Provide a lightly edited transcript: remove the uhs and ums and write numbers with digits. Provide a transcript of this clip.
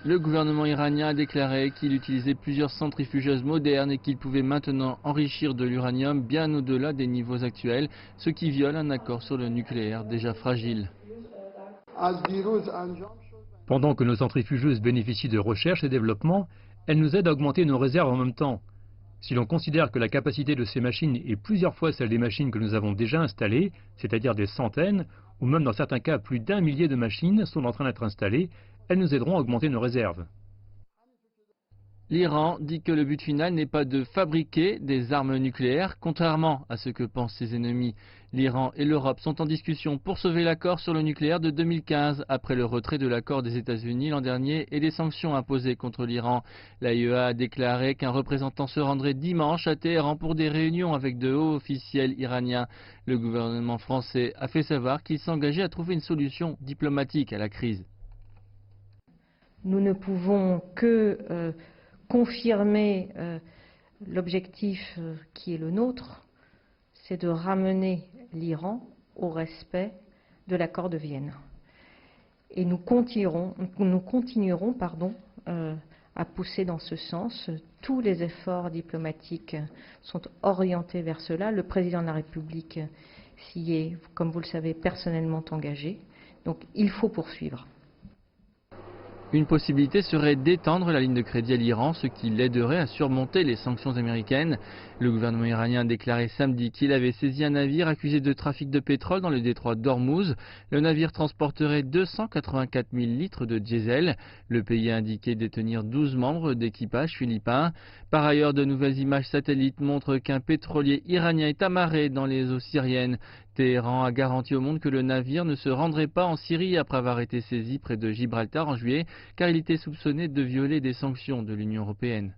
Le gouvernement iranien a déclaré qu'il utilisait plusieurs centrifugeuses modernes et qu'il pouvait maintenant enrichir de l'uranium bien au-delà des niveaux actuels, ce qui viole un accord sur le nucléaire déjà fragile. Pendant que nos centrifugeuses bénéficient de recherche et développement, elles nous aident à augmenter nos réserves en même temps. Si l'on considère que la capacité de ces machines est plusieurs fois celle des machines que nous avons déjà installées, c'est-à-dire des centaines, ou même dans certains cas plus d'1 millier de machines sont en train d'être installées, elles nous aideront à augmenter nos réserves. L'Iran dit que le but final n'est pas de fabriquer des armes nucléaires, contrairement à ce que pensent ses ennemis. L'Iran et l'Europe sont en discussion pour sauver l'accord sur le nucléaire de 2015, après le retrait de l'accord des États-Unis l'an dernier et les sanctions imposées contre l'Iran. L'AIEA a déclaré qu'un représentant se rendrait dimanche à Téhéran pour des réunions avec de hauts officiels iraniens. Le gouvernement français a fait savoir qu'il s'engageait à trouver une solution diplomatique à la crise. Nous ne pouvons que confirmer l'objectif qui est le nôtre, c'est de ramener l'Iran au respect de l'accord de Vienne. Et nous continuerons à pousser dans ce sens. Tous les efforts diplomatiques sont orientés vers cela. Le président de la République s'y est, comme vous le savez, personnellement engagé. Donc il faut poursuivre. Une possibilité serait d'étendre la ligne de crédit à l'Iran, ce qui l'aiderait à surmonter les sanctions américaines. Le gouvernement iranien a déclaré samedi qu'il avait saisi un navire accusé de trafic de pétrole dans le détroit d'Ormuz. Le navire transporterait 284 000 litres de diesel. Le pays a indiqué détenir 12 membres d'équipage philippins. Par ailleurs, de nouvelles images satellites montrent qu'un pétrolier iranien est amarré dans les eaux syriennes. Téhéran a garanti au monde que le navire ne se rendrait pas en Syrie après avoir été saisi près de Gibraltar en juillet, car il était soupçonné de violer des sanctions de l'Union européenne.